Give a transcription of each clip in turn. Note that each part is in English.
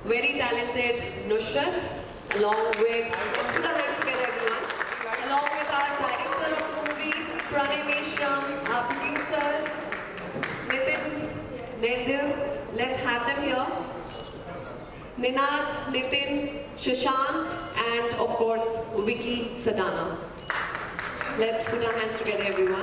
very talented Nusrat, along with, let's put our hands together everyone, along with our director of the movie, Pranay Meshram, our producers, Nitin, Nendir, let's have them here. Ninad, Nitin, Shashant, and of course, Vicky Sadana. Let's put our hands together everyone.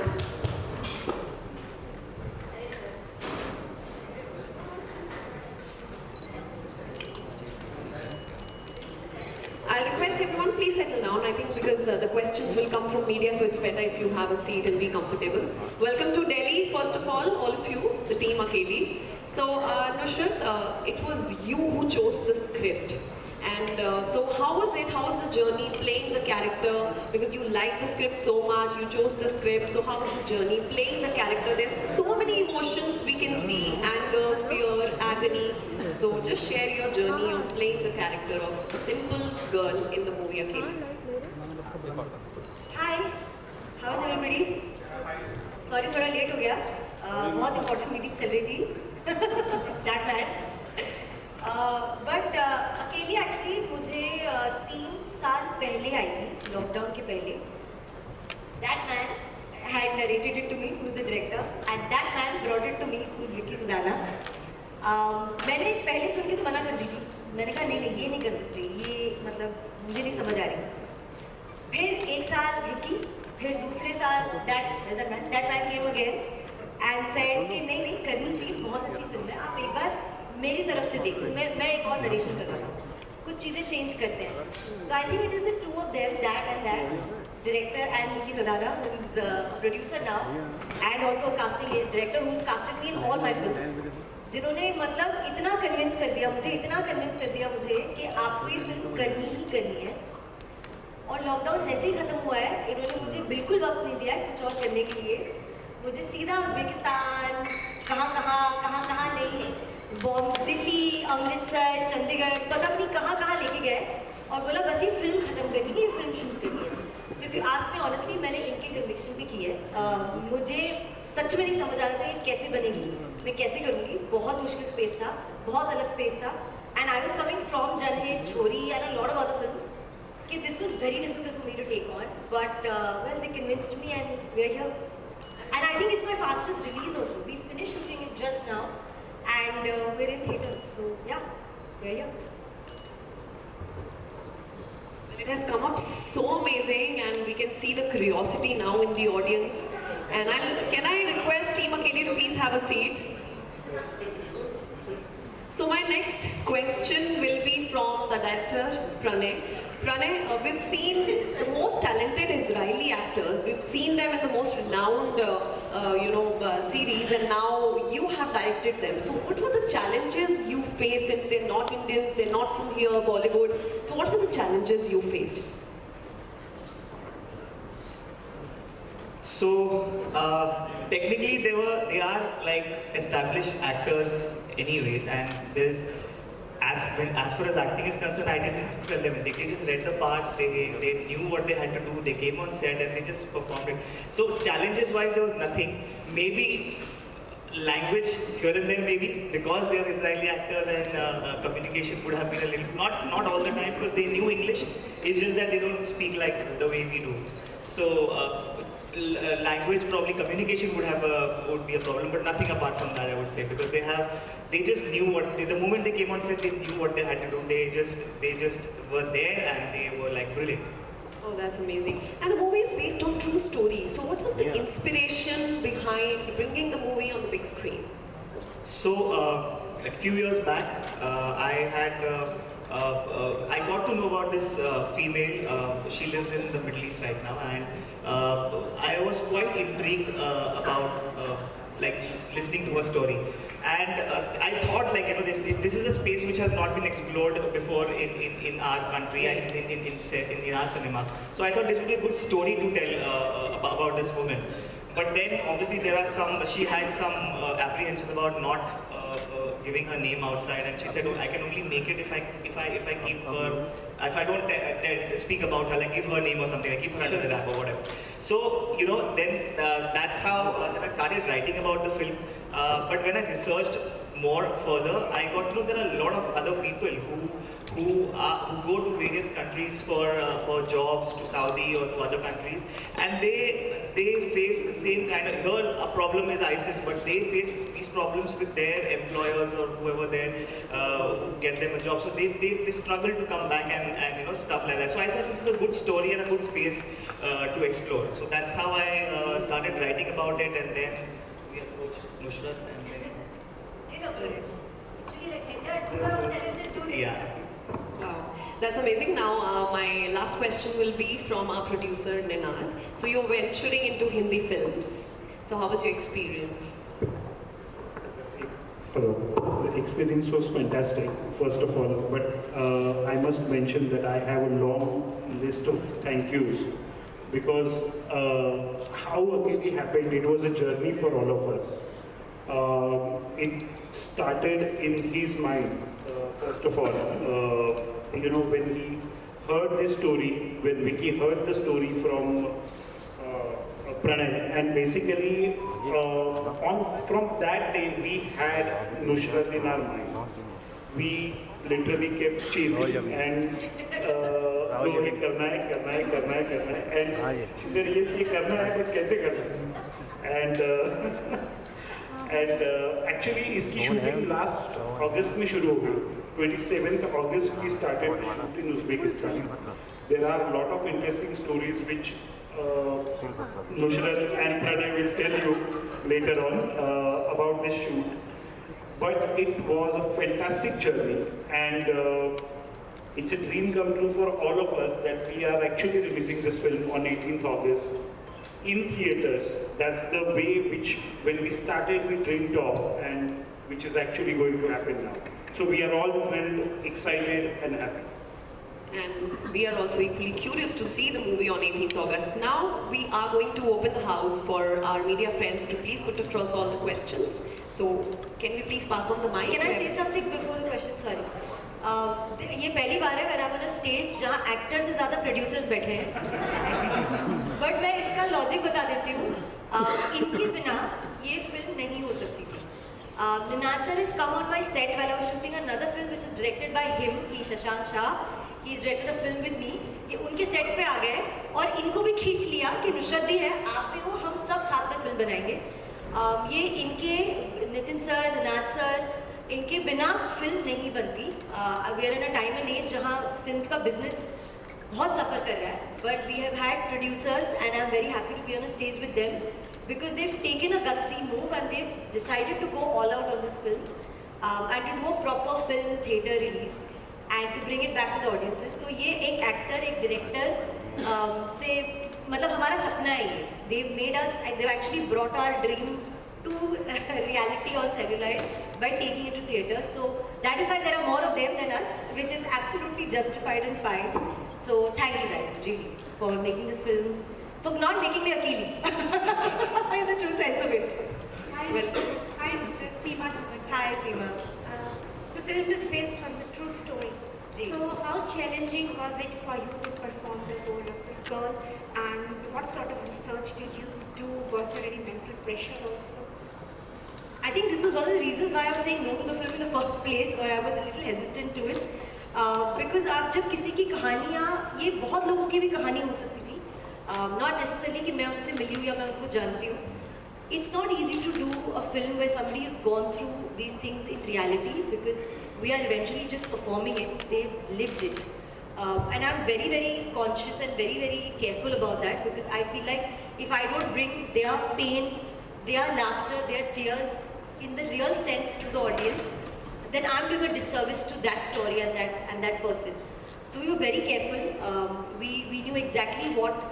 I'll request everyone, please settle down. I think because the questions will come from media, so it's better if you have a seat and be comfortable. Welcome to Delhi, first of all of you, the team Akeli. So, Nusrat, it was you who chose the script. And so how was it? How was the journey playing the character? Because you liked the script so much, you chose the script. So how was the journey playing the character? There's so many emotions we can see: anger, fear, agony. So just share your journey of playing the character of a simple girl in the movie Akeli. Hi, how is everybody? Sorry, थोड़ा late हो गया. बहुत important meeting चल रही थी. That bad. But अकेली actually मुझे 3 साल पहले आई थी, लॉकडाउन के पहले. That man had narrated it to me, who is the director, and that man brought it to me, who is Vicky Sudana. मैंने पहले सुन के तो मना कर दी थी. मैंने कहा नहीं ये नहीं कर सकते, ये मतलब मुझे नहीं समझ आ रही. फिर 1 साल रुकी, फिर दूसरे साल that man came again and said कि नहीं करनी चाहिए, बहुत अच्छी फिल्म है, आप एक बार मेरी तरफ से देखो. मैं एक और नरेशन कर रहा हूँ, कुछ चीज़ें चेंज करते हैं. तो I think it is the two of them, that director and Vicky Sadana, who is a producer now and also a casting director who's casted me in all my films. जिन्होंने मतलब इतना convince कर दिया मुझे कि आपको ये film करनी ही करनी है. और लॉकडाउन जैसे ही ख़त्म हुआ है, इन्होंने मुझे बिल्कुल वक्त नहीं दिया कुछ और करने के लिए. मुझे सीधा उज़्बेकिस्तान, कहाँ नहीं, दिल्ली, अमृतसर, चंडीगढ़, पता नहीं कहाँ लेके गए और बोला बस ये फिल्म ख़त्म करनी है, ये फिल्म शूट करनी है. तो फिर आज में ऑनेस्टली मैंने इनकी कन्विक्शन भी की है. मुझे सच में नहीं समझ आ रहा था ये कैसे बनेगी, मैं कैसे करूँगी. बहुत मुश्किल स्पेस था, बहुत अलग स्पेस था. And I was coming from Janhit, Chhori and a lot of other films कि this was very difficult for me to take on. But well they convinced me and we are here. And I think it's my fastest release also. We finish shooting it just now and we're in theaters, so yeah, we're here. It has come up so amazing, and we can see the curiosity now in the audience. And can I request Team Akeli to please have a seat? So my next question will be from the director Pranay. Pranay, we've seen the most talented Israeli actors. We've seen them in the most renowned, series, and now you have directed them. So what were the challenges you faced, since they're not Indians, they're not from here, Bollywood? So what were the challenges you faced? So technically they are like established actors anyways, and there's as far as acting is concerned, I didn't have to tell them anything. They just read the part, they knew what they had to do, they came on set and they just performed it. So challenges wise there was nothing. Maybe language here and there, maybe because they are Israeli actors, and communication would have been a little, not all the time, because they knew English. It's just that they don't speak like the way we do. So language, probably communication would be a problem, but nothing apart from that, I would say, because they just knew the moment they came on set, they knew what they had to do. They just were there and they were like brilliant. Oh, that's amazing. And the movie is based on true story. So what was the inspiration behind bringing the movie on the big screen? So like a few years back, I got to know about this female. She lives in the Middle East right now, and I was quite intrigued about like listening to her story. And I thought, like, this is a space which has not been explored before in our country and in our cinema. So I thought this would be a good story to tell about this woman. But then obviously she had some apprehensions about not giving her name outside, and she said, "Oh, I can only make it if I keep her, if I don't speak about her, like give her name or something, like keep her under the wrap or whatever." So then that's how I started writing about the film. But when I researched more further, I got to know there are a lot of other people who go to various countries for jobs, to Saudi or to other countries, and they face the same kind of, here a problem is ISIS, but they face these problems with their employers or whoever they who get them a job. So they struggle to come back and stuff like that. So I thought this is a good story and a good space to explore. So that's how I started writing about it, and then we approached Nusrat and then Did approach. Actually, like India took her on set and said, do this. yeah. Wow, that's amazing. Now, my last question will be from our producer, Ninal. So, you're venturing into Hindi films. So, how was your experience? Hello. The experience was fantastic, first of all, but I must mention that I have a long list of thank yous because how Akeli happened, it was a journey for all of us. It started in his mind, first of all. When he heard this story, when Vicky heard the story from Pranay, and basically from that day we had Nusrat in our mind. We literally kept chasing and ये करना है and she said yes ये करना है but कैसे करना है and actually इसकी shooting last August में शुरू हो गई 27th August we started the shoot in Uzbekistan. There are a lot of interesting stories which Nusrat and Pranay will tell you later on about this shoot. But it was a fantastic journey, and it's a dream come true for all of us that we are actually releasing this film on 18th August in theaters. That's the way which, when we started, we dreamed of, and which is actually going to happen now. So we are all thrilled, excited, and happy. And we are also equally curious to see the movie on 18th August. Now, we are going to open the house for our media friends to please put across all the questions. So, can we please pass on the mic? Can I say something before the question? Sorry. ये पहली बार है when I'm on a stage जहाँ actors से ज़्यादा producers बैठे हैं. But मैं इसका logic बता देती हूँ. इनके बिना ये film नहीं हो सकती थी. Ninad sir has come on my set while I was shooting another film which is directed by him, he Shashank Shah. He's directed a film with me. ये उनके सेट पे आ गए और इनको भी खींच लिया कि नुसरत भी है, आप भी हो, हम सब साथ में फिल्म बनाएंगे. ये इनके नितिन सर, निनाद सर, इनके बिना फिल्म नहीं बनती. We are in a time and age जहाँ फिल्म्स का बिजनेस बहुत सफ़र कर रहा है. But we have had producers and I am very happy to be on a stage with them because they've taken a gutsy move and they've decided to go all out on this film and to do a proper film theatre release and to bring it back to the audiences. तो ये एक actor, एक director से मतलब हमारा सपना है ये. They've made us, they've actually brought our dream to reality on celluloid by taking it to theatres. So that is why there are more of them than us, which is absolutely justified and fine. So thank you guys, really, for making this film. For not making me Akeli. In the true sense of it. Hi, Seema. Hi, Seema. The film is based on the true story. Ji. So, how challenging was it for you to perform the role of this girl, and what sort of research did you do? Was there any mental pressure also? I think this was one of the reasons why I was saying no to the film in the first place, or I was a little hesitant to it. Because आप जब किसी की कहानियाँ, ये बहुत लोगों की भी कहानी हो सकती थी. Not necessarily कि मैं उनसे मिली हूँ या मैं उनको जानती हूँ. It's not easy to do a film where somebody has gone through these things in reality because we are eventually just performing it. They've lived it. And I'm very, very conscious and very, very careful about that because I feel like if I don't bring their pain, their laughter, their tears in the real sense to the audience, then I'm doing a disservice to that story and that person. So we were very careful. We knew exactly what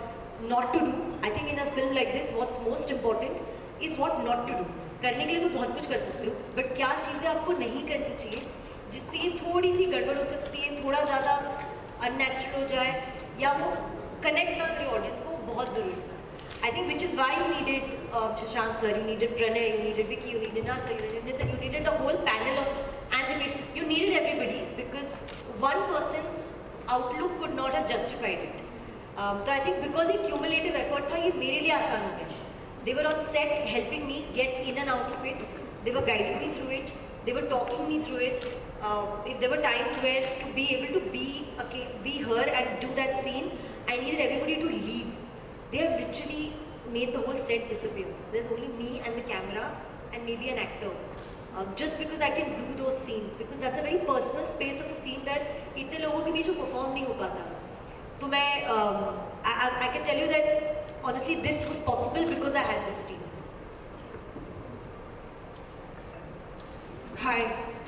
not to do. I think in a film like this, what's most important is what not to do. करने के लिए तो बहुत कुछ कर सकते हो, but क्या चीज़ें आपको नहीं करनी चाहिए, जिससे ये थोड़ी सी गड़बड़ हो सकती है, थोड़ा ज़्यादा unnatural हो जाए, या वो connect ना करे audience को, बहुत ज़रूरी है. I think which is why you needed Shashank sir, you needed Pranay, you needed Vicky, you needed Nath sir, you needed Nitin, you needed the whole panel of animation. You needed everybody because one person's outlook could not have justified it. So I think because ये cumulative effort था, ये मेरे लिए आसान हो गया. They were on set helping me get in and out of it. They were guiding me through it. they were talking me through it. If there were times where to be able to be her and do that scene, I needed everybody to leave. They have literally made the whole set disappear. There's only me and the camera and maybe an actor. Just because I can do those scenes, because that's a very personal space of the scene where इतने लोगों के बीच में perform नहीं हो पाता. तो मैं I can tell you that honestly this was possible because I had this team. Hi.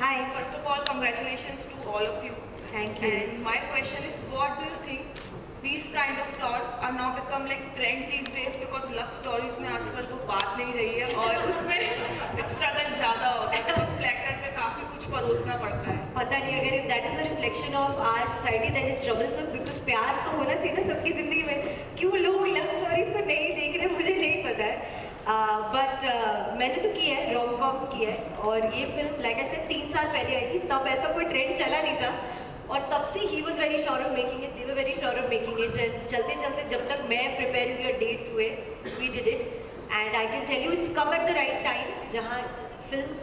Hi. First of all, congratulations to all of you. Thank you. And my question is, what do you think these kind of plots are now become like trend these days because love stories में आजकल वो बात नहीं रही है और उसमें struggle ज़्यादा होता है, तो उस प्लेटर पे काफ़ी कुछ परोसना पड़ता है. पता नहीं अगर if that is a reflection of our society then it's troublesome because प्यार तो होना चाहिए ना सबकी ज़िंदगी में. क्यों लोग लव स्टोरीज को नहीं देख रहे मुझे नहीं पता है. बट मैंने तो किया है, रोम कॉम्स किया है और ये फिल्म लाइक आई सेड 3 साल पहले आई थी. तब ऐसा कोई ट्रेंड चला नहीं था और तब से he was very sure of making it, they were very sure of making it. And चलते चलते जब तक मैं प्रिपेयर हुई और डेट्स हुए we did it and I can tell you it's come at the right time जहाँ films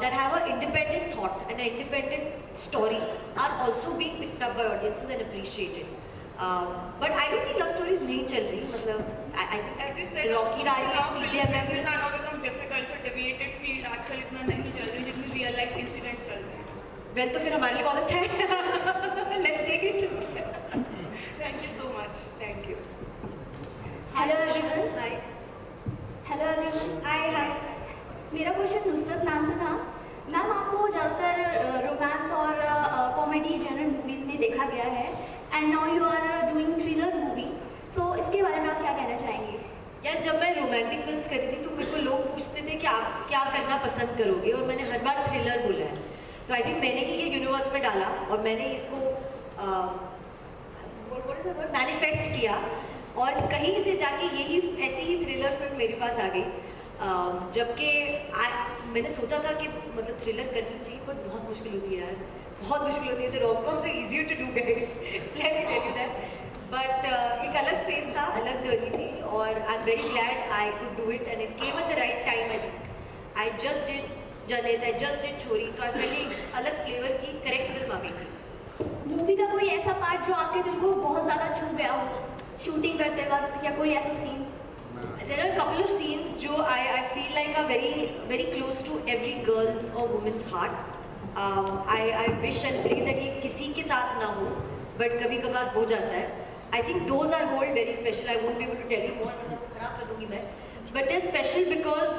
that have an independent thought and an independent story are also being picked up by audiences and appreciated. But I don't think love stories नहीं चल रही. मतलब I As you think said, Rocky Rani now TJMF films are now become difficult, so debated field आजकल इतना नहीं चल रही जितनी real life incidents चल रहे हैं. वेल तो फिर हमारे लिए बहुत अच्छा है. Let's take it. Thank you so much. Thank you. Hello everyone. Hi hello everyone. Hi hi. मेरा क्वेश्चन नुसरत मैम से था. मैम आपको ज़्यादातर रोमांस और कॉमेडी जनरल मूवीज़ में देखा गया है and now you are doing thriller movie, तो इसके बारे में आप क्या कहना चाहेंगे? यार जब मैं रोमांटिक फिल्म्स करती थी तो मेरे को लोग पूछते थे कि आप क्या करना पसंद करोगे और मैंने हर बार थ्रिलर बोला है. तो आई थिंक मैंने ही ये यूनिवर्स में डाला और मैंने इसको मैनिफेस्ट किया और कहीं से जाके यही ऐसे ही थ्रिलर फिल्म मेरे पास आ गई. जबकि मैंने सोचा था कि मतलब थ्रिलर करनी चाहिए पर बहुत मुश्किल होती है यार, बहुत मुश्किल होती है. तो रोम-कॉम से easier to do guys, let me tell you that. But एक अलग स्पेस था, अलग जर्नी थी और I am very glad I could do it and it came at the right time. I think I just did Janhit, I just did Chhori, तो आई पहले अलग flavour की करेक्ट फिल्म आ गई थी. मूवी का कोई ऐसा पार्ट जो आपके दिल को बहुत ज़्यादा छू गया हो शूटिंग करते वक्त, या कोई ऐसा scene? There are a couple of scenes जो I feel like are very close to every girl's or woman's heart. I wish and pray that ये किसी के साथ ना हो, but कभी कभार हो जाता है. I think those I hold very special. I won't be able to tell you more, वरना खराब कर दूँगी मैं. But they're special because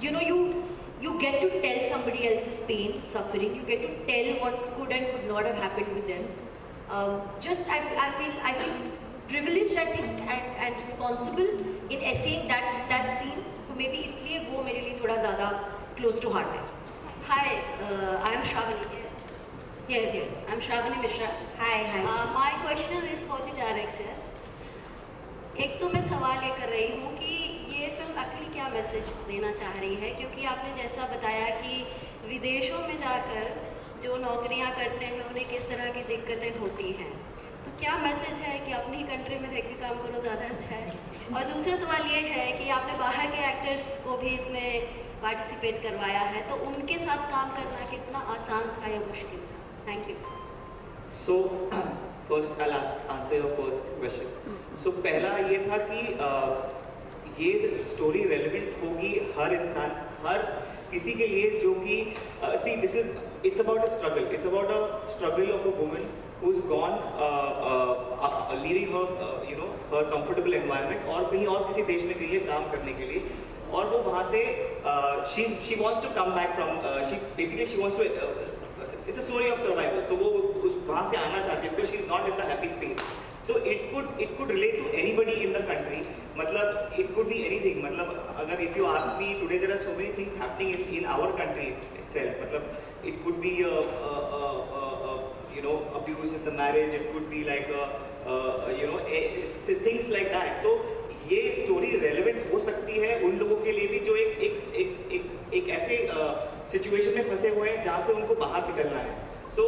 you know you get to tell somebody else's pain, suffering. You get to tell what could and could not have happened with them. Just I feel privileged I think and responsible in essaying that scene. तो maybe इसलिए वो मेरे लिए थोड़ा ज़्यादा close to heart है. Hi, I'm Shravani. Here. I'm Shravani Mishra. Hi. My question is for the director. एक तो मैं सवाल ये कर रही हूँ कि ये फिल्म एक्चुअली क्या मैसेज देना चाह रही है, क्योंकि आपने जैसा बताया कि विदेशों में जाकर जो नौकरियाँ करते हैं उन्हें किस तरह की दिक्कतें होती हैं, तो क्या मैसेज है कि अपनी कंट्री में रह के काम करो ज़्यादा अच्छा है? और दूसरा सवाल ये है कि आपने बाहर के एक्टर्स को भी इसमें पार्टिसिपेट करवाया है, तो उनके साथ काम करना कितना आसान था या मुश्किल था? Thank you. So first I'll answer your first question. So पहला ये था कि ये स्टोरी रेलेवेंट होगी हर इंसान, हर किसी के लिए जो कि it's about a struggle. It's about a struggle of a woman who's gone leaving her her comfortable environment और कहीं और किसी देश में गई है काम करने के लिए, और वो वहाँ से she wants to come back from she wants to it's a story of survival. तो वो वहाँ से आना चाहती है because she is not in the happy space. So it could relate to anybody in the country. मतलब it could be anything. मतलब अगर if you ask me today, there are so many things happening in our country itself. मतलब it could be abuse in the marriage. It could be like things like that. तो ये story relevant हो सकती है उन लोगों के लिए भी जो एक ऐसे सिचुएशन में फंसे हुए हैं जहाँ से उनको बाहर निकलना है. सो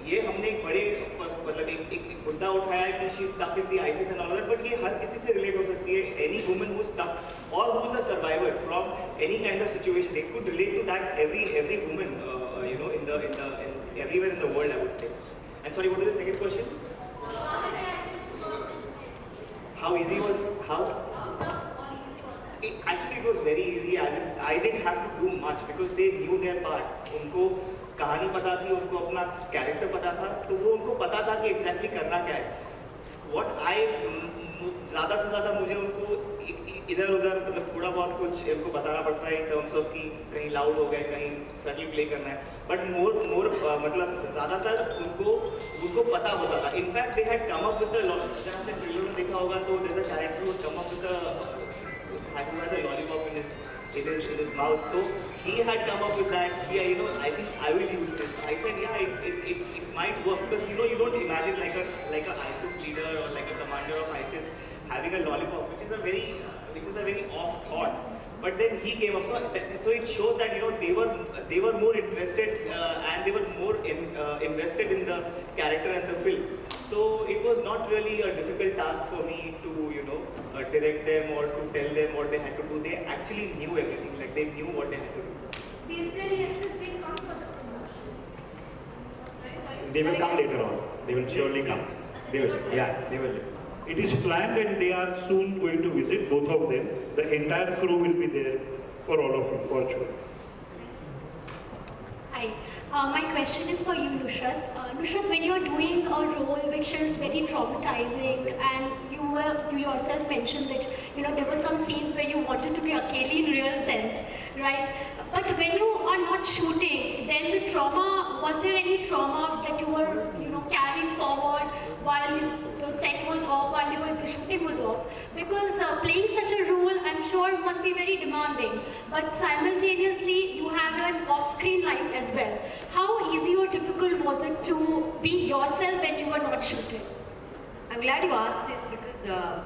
ये हमने एक बड़े मतलब एक मुद्दा उठाया है कि she stuck in the ICS and all that, but ये हर किसी से रिलेट हो सकती है. एनी वुमन हु स्टक और who is a survivor from any kind of situation. They could relate to that every woman, you know, everywhere in the world, I would say. And sorry, what was the second question? How easy was it? How? Actually, it was very easy. As in, I didn't have to do much because they knew their part. उनको कहानी पता थी, उनको अपना character पता था, तो वो उनको पता था कि एग्जैक्टली करना क्या है. ज़्यादा से ज़्यादा मुझे उनको इधर उधर मतलब थोड़ा बहुत कुछ उनको बताना पड़ता है इन टर्म्स ऑफ कि कहीं लाउड हो गए, कहीं सडनली प्ले करना है. बट मोर मतलब ज़्यादातर उनको पता होता था. In fact they had come up with the, जब आपने ट्रेलर में देखा होगा तो there is a character who come up with the who has a lollipop in his mouth. So he had come up with that. Yeah, you know, I think I will use this. I said, yeah, it might work because you know you don't imagine like a ISIS leader or like a commander of ISIS having a lollipop, which is a very off thought. But then he came up, so it shows that you know they were more interested and they were more invested in the character and the film. So it was not really a difficult task for me to direct them or to tell them what they had to do. They actually knew everything, like they knew what they had to do. These really interesting come for the promotion. They will come later on. They will surely come. They will. Yeah, they will. It is planned and they are soon going to visit, both of them. The entire crew will be there for all of you, for sure. Hi. My question is for you, Nusrat. Nusrat, when you're doing a role which is very traumatizing, and you yourself mentioned that there were some scenes where you wanted to be Akeli in real sense, right? But when you are not shooting, then the trauma, was there any trauma that you were carrying forward while the set was off, while the shooting was off? Because playing such a role, I'm sure, must be very demanding. But simultaneously, you have an off-screen life as well. How easy or difficult was it to be yourself when you were not shooting? I'm glad you asked this because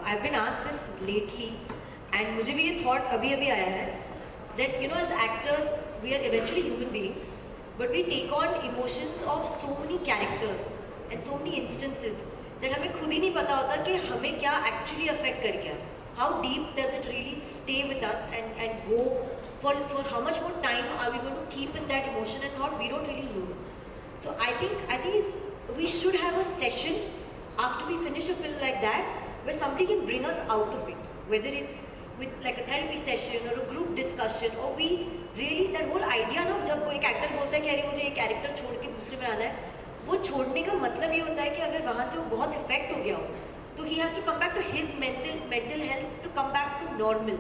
I've been asked this lately, and मुझे भी ये thought अभी आया है that as actors we are eventually human beings, but we take on emotions of so many characters and so many instances that हमें खुद ही नहीं पता होता कि हमें क्या actually affect कर गया. How deep does it really stay with us and go for how much more time are we going to keep in that emotion and thought? We don't really know. So I think we should have a session after we finish a film like that where somebody can bring us out of it, whether it's with like a therapy session or a group discussion, or we really that whole idea ना जब कोई actor बोलता है कि अरे मुझे ये character छोड़ के दूसरे में आना है, वो छोड़ने का मतलब ये होता है कि अगर वहाँ से वो बहुत इफेक्ट हो गया हो तो he has to come back to his mental health to come back to normal.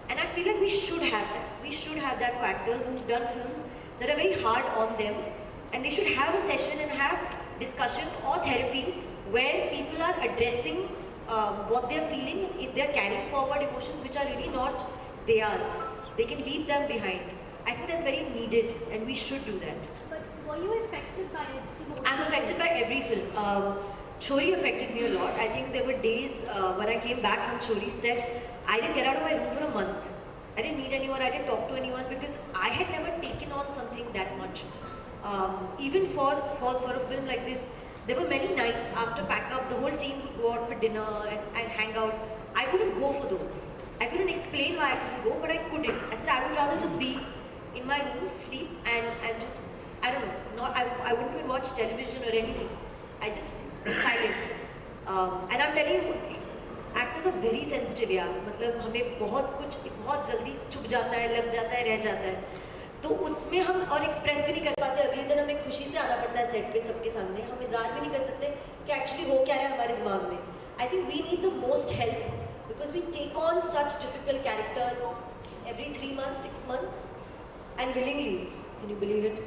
And I feel like we should have that. We should have that for actors who've done films that are very hard on them, and they should have a session and have discussions or therapy where people are addressing what they're feeling. If they're carrying forward emotions which are really not theirs, they can leave them behind. I think that's very needed, and we should do that. But were you affected by it? I'm affected by every film. Chori affected me a lot. I think there were days when I came back from Chori set, I didn't get out of my room for a month. I didn't meet anyone, I didn't talk to anyone because I had never taken on something that much. Even for a film like this, there were many nights after pack up, the whole team would go out for dinner and hang out. I couldn't go for those. I couldn't explain why I couldn't go, but I couldn't. I said I would rather just be in my room, sleep and just, I don't know, I wouldn't even watch television or anything. I just be silent. And I'm telling you, actors are very sensitive यार. मतलब हमें बहुत जल्दी चुप जाता है, लग जाता है, रह जाता है. तो उसमें हम और एक्सप्रेस भी नहीं कर पाते. अगले दिन हमें खुशी से आना पड़ता है सेट पे सबके सामने. हम इज़हार भी नहीं कर सकते कि एक्चुअली हो क्या रहा है हमारे दिमाग में. I think we need the most help because we take on such difficult characters every 3 months, 6 months, and willingly. Can you believe it?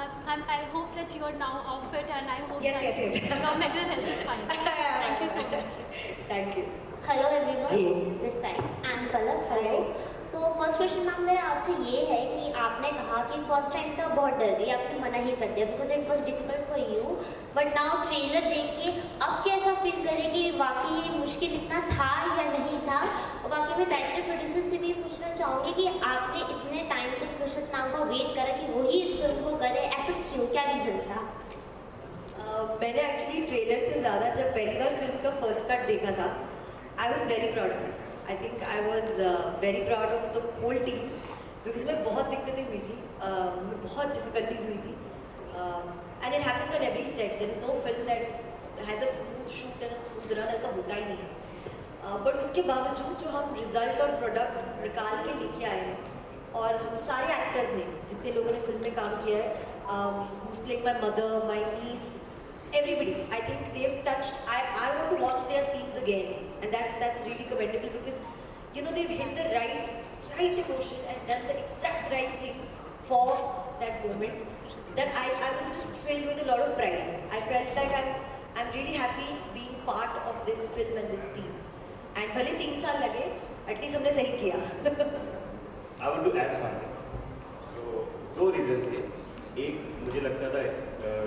I hope that you are now off it, and I hope Yes. your mental health is fine. Thank you so much. Thank you. Hello everyone, Hello. This side I am Palak. Hello. So first question ma'am मेरा आपसे ये है कि आपने कहा कि first time का बहुत डर रही आपने मना ही कर दिया because it was difficult for you, but now trailer देख के अब कैसा फील करें कि वाकई ये मुश्किल इतना था या नहीं था? और बाकी मैं डायरेक्टर प्रोड्यूसर से भी पूछना चाहूँगी कि आपने इतने टाइम तक नुसरत नाम का वेट करा कि वही इस फिल्म को करे, ऐसा क्यों, क्या रीज़न था? मैंने एक्चुअली ट्रेलर से ज़्यादा जब पहली बार फिल्म का फर्स्ट कट देखा था, I was very proud of this. I think I was very proud of the whole team because में बहुत दिक्कतें हुई थी, में बहुत difficulties हुई थी, and it happens on every set. There is no film that has a smooth shoot and a smooth run, ऐसा होता ही नहीं है. But उसके बावजूद जो हम result और product निकाल के लेके आए हैं, और हम सारे actors ने, जितने लोगों ने फिल्म में काम किया है, who's playing my mother, my niece, everybody, I think they've touched. I want to watch their scenes again, and that's really commendable because you know they've hit the right emotion and done the exact right thing for that moment. That I was just filled with a lot of pride. I felt like I'm really happy being part of this film and this team. And भले 3 साल लगे, at least हमने सही किया. I want to add something. So 2 reasons थे. एक मुझे लगता था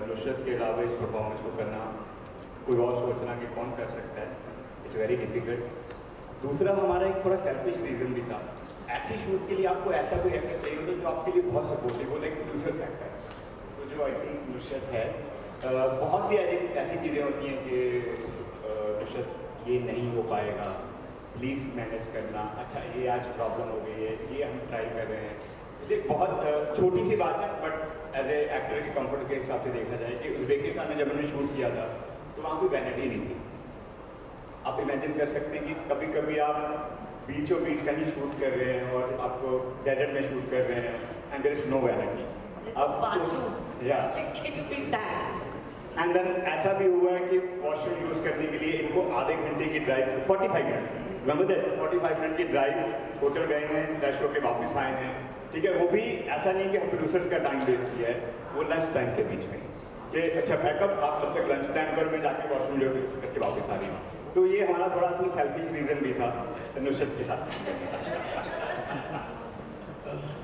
नुसरत के अलावा इस परफॉर्मेंस को करना कोई और सोचना कि कौन कर सकता है, इट्स वेरी डिफिकल्ट. दूसरा हमारा एक थोड़ा सेल्फिश रीज़न भी था. ऐसी शूट के लिए आपको ऐसा कोई एक्टर चाहिए होता जो आपके लिए बहुत सपोर्टिव हो, लाइक प्रोड्यूसर्स एक्टर. तो जो आई थिंक नुसरत है, बहुत सी ऐसी चीज़ें होती हैं कि नुसरत ये नहीं हो पाएगा, प्लीज़ मैनेज करना, अच्छा ये आज प्रॉब्लम हो गई है, ये हम ट्राई कर रहे हैं. इसे बहुत छोटी सी बात है, बट एज ए एक्टर के कंफर्ट के हिसाब से देखा जाए कि उज़्बेकिस्तान में जब हमने शूट किया था तो वहाँ कोई वैनिटी नहीं थी. आप इमेजिन कर सकते हैं कि कभी कभी आप बीचों बीच कहीं शूट कर रहे हैं और आपको डेजर्ट में शूट कर रहे हैं and there is no vanity. अब या एंड देन ऐसा भी हुआ है कि वॉशरूम यूज़ करने के लिए इनको आधे घंटे की drive, 45 minute, remember that, 45 minute की ड्राइव, होटल गए हैं, फ्रेश होकर वापस आए हैं. ठीक है, वो भी ऐसा नहीं कि हम प्रोड्यूसर्स का टाइम वेस्ट किया है, वो लंच टाइम के बीच में कि अच्छा बैकअप आप तब तक लंच टाइम पर मैं जाके वॉशरूम ले करके वापस आ रही हूँ. तो ये हमारा थोड़ा अपनी सेल्फिश रीज़न भी था नुसरत के साथ.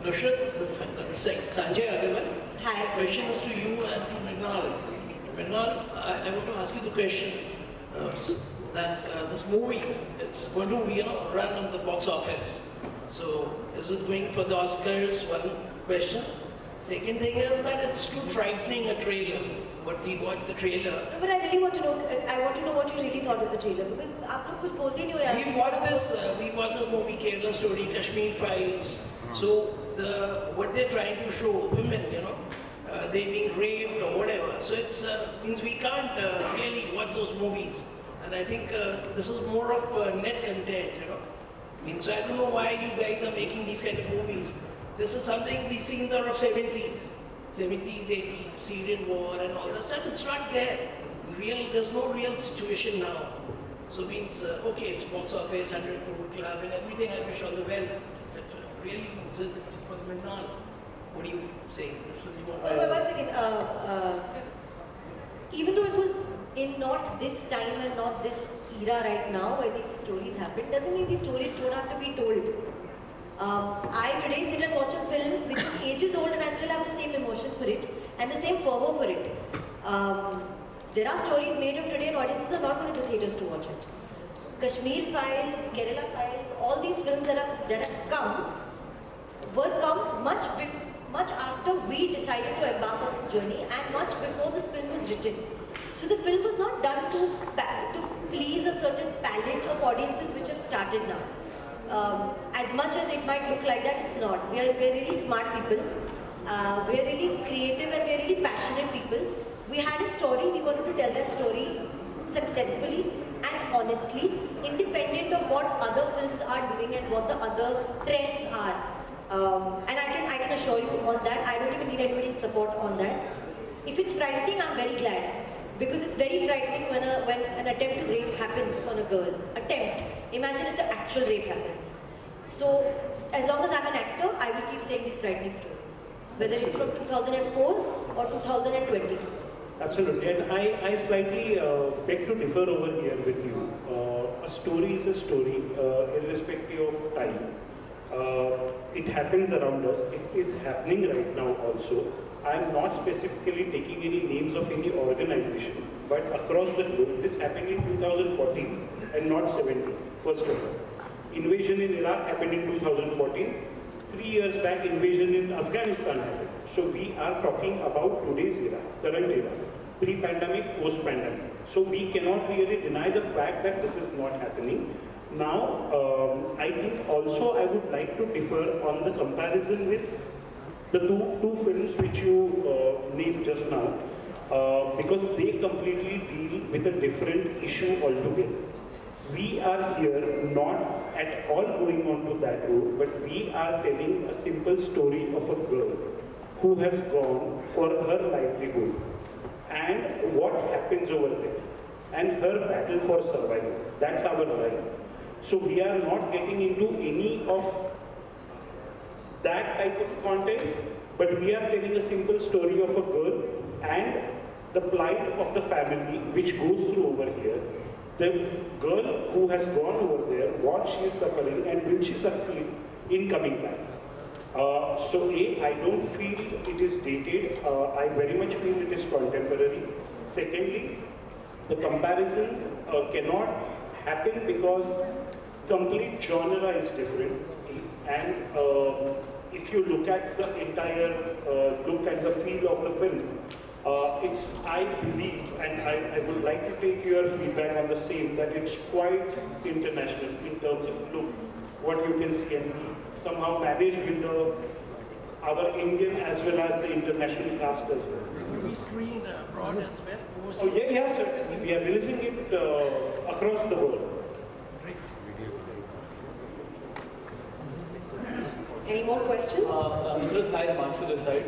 Nusrat, Sanjay Agarwal. Hi. Question is to you and to Mrinal. Mrinal, I want to ask you the question that this movie, it's going to run on the box office. So is it going for the Oscars? One question. Second thing is that it's too frightening a trailer. But we watched the trailer. No, but I really want to know. I want to know what you really thought of the trailer because आप लोग कुछ बोलते नहीं हो यार. We've watched this. We watched the movie Kerala Story, Kashmir Files. So what they're trying to show women, they being raped or whatever. So it's means we can't really watch those movies. And I think this is more of net content, So I don't know why you guys are making these kind of movies. This is something, these scenes are of 70s, 80s, Syrian war and all that stuff. It's not there. There's no real situation now. So means, okay, it's box office, 100 crore club and everything. I wish all the well. But really, it's for the Mrinal. What do you say? One second. Even though it was in not this time and not this era right now where these stories happen, doesn't mean these stories don't have to be told. I today sit and watch a film which is ages old and I still have the same emotion for it and the same fervor for it. There are stories made of today and audiences are not going to the theatres to watch it. Kashmir Files, Kerala Files, all these films that have come were come much after we decided to embark on this journey and much before this film was written. So the film was not done to please a certain palette of audiences which have started now. As much as it might look like that, it's not. We are really smart people. We are really creative and we are really passionate people. We had a story, we wanted to tell that story successfully and honestly, independent of what other films are doing and what the other trends are. And I can assure you on that, I don't even need anybody's support on that. If it's frightening, I'm very glad. Because it's very frightening when an attempt to rape happens on a girl. Attempt. Imagine if the actual rape happens. So, as long as I'm an actor, I will keep saying these frightening stories. Whether it's from 2004 or 2020. Absolutely, and I slightly beg to differ over here with you. A story is a story, irrespective of time. It happens around us. It is happening right now also. I am not specifically taking any names of any organization, but across the globe, this happened in 2014 and not 17, first of all. Invasion in Iraq happened in 2014. 3 years back, invasion in Afghanistan happened. So we are talking about today's era, current era, pre-pandemic, post-pandemic. So we cannot really deny the fact that this is not happening. Now, I think also I would like to differ on the comparison with the two films which you named just now, because they completely deal with a different issue altogether. We are here not at all going on to that road, but we are telling a simple story of a girl who has gone for her livelihood and what happens over there and her battle for survival. That's our life. So we are not getting into any of that type of content, but we are telling a simple story of a girl and the plight of the family which goes through over here. The girl who has gone over there, what she is suffering, and will she succeed in coming back. So I don't feel it is dated. I very much feel it is contemporary. Secondly, the comparison cannot happen because complete genre is different. And if you look at the entire look and the feel of the film, I believe, and I would like to take your feedback on the same, that it's quite international in terms of look, what you can see, and somehow managed with our Indian as well as the international cast as well. We screen abroad as well. Oh, yes, sir. We are releasing it across the world. Any more questions? Nusrat hi Himanshu this side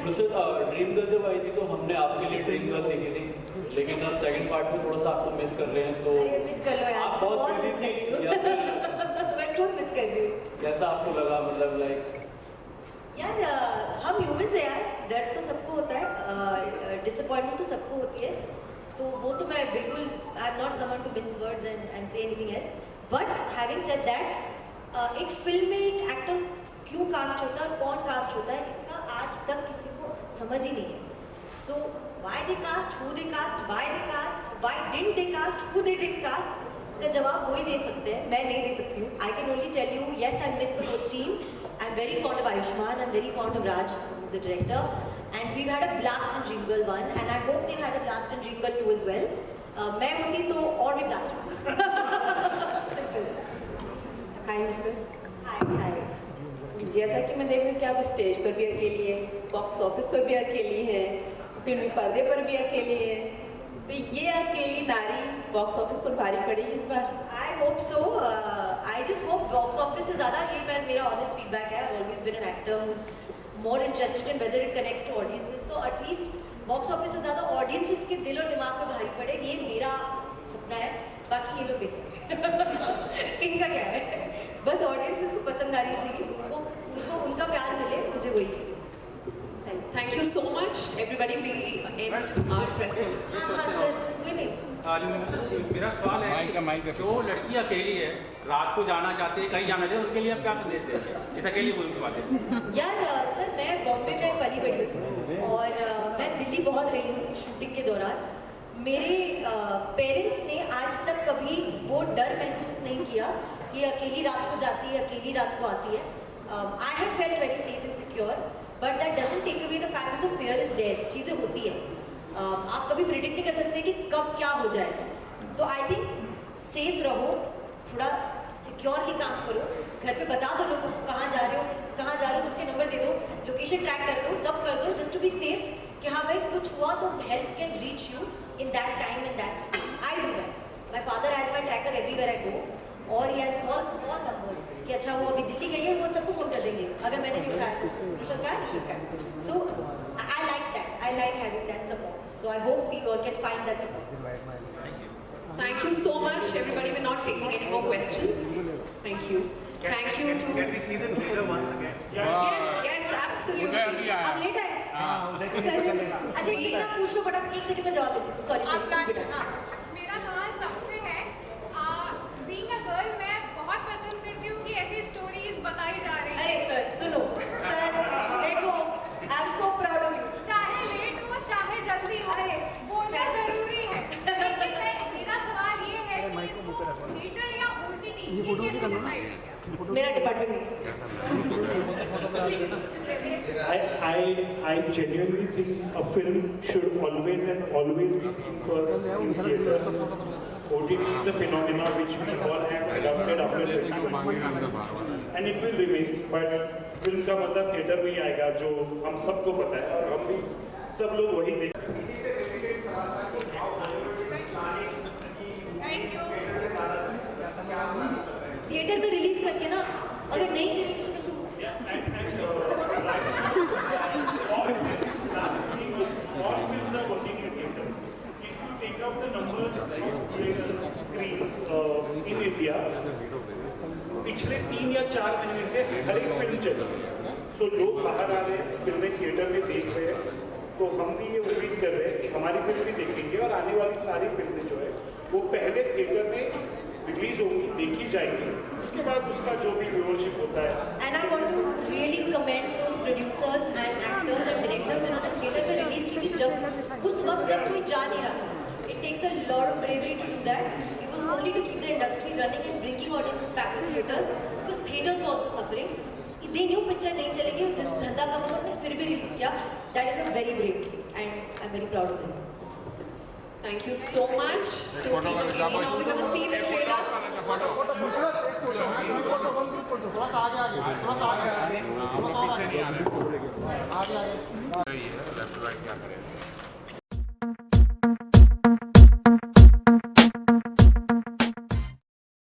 Nusrat dream girl जब आई थी तो हमने आपके लिए dream girl देखी थी लेकिन अब सेकंड पार्ट में थोड़ा सा आपको मिस कर रहे हैं तो मिस कर लो यार, आप बहुत मिस बिजी थी या फिर मैं खुद मिस कर रही हूँ कैसा आपको लगा मतलब लाइक यार हम ह्यूमंस हैं यार, दर्द तो सबको होता है, डिसअपॉइंटमेंट तो सबको होती है, तो वो तो मैं बिल्कुल I am not someone to mince words and say anything else, but having said that एक फिल्म में एक एक्टर क्यों कास्ट होता है और कौन कास्ट होता है इसका आज तक किसी को समझ ही नहीं है. So why they cast, who they cast, why they cast, why didn't they cast, who they didn't cast, का जवाब वही दे सकते हैं, मैं नहीं दे सकती हूँ. I can only tell you yes I miss the whole team. I am very fond of Ayushmann, I am very fond of Raj, the director, and we've had a blast in Dream Girl 1 and I hope they've had a blast in Dream Girl 2 as well. मैं होती तो और भी blast होती. Hi mister. Hi. जैसा कि मैं देख रही हूँ कि आप स्टेज पर भी अकेली हैं, बॉक्स ऑफिस पर भी अकेली हैं, फिल्मी पर्दे पर भी अकेली हैं, तो ये अकेली नारी बॉक्स ऑफिस पर भारी पड़ेगी इस बार? I hope so. I just hope box office से ज़्यादा ये मेरा honest feedback है. I've always been an actor who's more interested in whether it connects to audiences. तो at least box office से ज़्यादा audiences के दिल और दिमाग पे भारी पड़े, ये मेरा सपना है. बाकी ये लोग देखते हैं. इनका क्या है? बस audiences को पसंद आनी चाहिए, उनको उनका प्यार मिले, मुझे वही चाहिए. Thank you so much, everybody. We end our press conference. हाँ सर, कोई नहीं. मेरा सवाल है जो लड़की अकेली है रात को जाना चाहती है कहीं जाना चाहती है उनके लिए आप क्या संदेश देते हैं इस अकेली फिल्म की बात है? यार सर मैं बॉम्बे में पली बड़ी हूँ और मैं दिल्ली बहुत रही हूँ शूटिंग के दौरान. मेरे पेरेंट्स ने आज तक कभी वो डर महसूस नहीं किया कि अकेली रात को जाती है, अकेली रात को आती है. I have felt very safe and secure, but that doesn't take away the fact that the fear is there. चीज़ें होती हैं, आप कभी प्रिडिक्ट नहीं कर सकते कि कब क्या हो जाए. तो आई थिंक सेफ रहो, थोड़ा सिक्योरली काम करो, घर पे बता दो लोगों को कहाँ जा रहे हो, सबके नंबर दे दो, लोकेशन ट्रैक कर दो, सब कर दो, जस्ट टू बी सेफ कि हाँ भाई कुछ हुआ तो help can reach you in that time in that space. I do that. My father has my tracker everywhere I go, और ये ऑल नंबर्स कि अच्छा वो अभी दिल्ली गई है, वो सबको फ़ोन कर देंगे अगर मैंने नहीं उठाया तो नुसरत का है. So I like that, I like having that support. So I hope we all can find that support. Thank you so much, everybody. We're not taking any more questions. Thank you. Thank you to. Can we see the trailer once again? Yes, absolutely. अब late है. अच्छा एक ना पूछ लो फटाफट, एक second में जवाब दे दो. सॉरी. मेरा सवाल सबसे है, बीइंग अ गर्ल मैं बहुत पसंद करती हूँ कि ऐसी स्टोरीज बताई जा रही है. अरे सर सुनो, सर देखो, I am so proud of you. चाहे लेट हो चाहे जल्दी हो, अरे बोलना जरूरी है. लेकिन मेरा सवाल ये है कि इसको थिएटर या OTT ये कैसे डिसाइड किया? मेरा डिपार्टमेंट नहीं. I genuinely think a film should always and always be seen first in theaters. OTT is a phenomena which we all have adopted after 2020 and it will remain, but film का मजा theatre में ही आएगा जो हम सबको पता है और हम भी सब लोग वही देखेंगे। थिएटर में रिलीज करके ना अगर नहीं करेंगे तो कैसे all films are working in theater. If you take out the numbers of screens in India, पिछले 3 या 4 महीने से हर एक फिल्म चल रही है। सो लोग बाहर आ रहे हैं, फिल्में थिएटर में देख रहे हैं, तो हम भी ये उम्मीद कर रहे हैं कि हमारी फिल्म भी देखेंगे और आने वाली सारी फिल्में जो है वो पहले थिएटर में रिलीज होगी, देखी जाएगी, उसके बाद उसका जो भी व्यूअरशिप होता है। And I want to really commend those producers and actors and directors जिन्होंने थिएटर में रिलीज की थी जब उस वक्त जब कोई जा नहीं रहा था। It takes a lot of bravery to do that. It was only to keep the industry running and bringing audiences back to theaters because theaters were also suffering. They knew picture नहीं चलेगी, धंधा कम हुआ, उन्होंने फिर भी release किया। That is a very brave thing and I'm very proud of them. Thank you so much to Team Akeli. Now we're going to see the trailer. थोड़ा सा आगे आगे थोड़ा सा आगे पीछे नहीं आ रहे, लेफ्ट राइट क्या करें।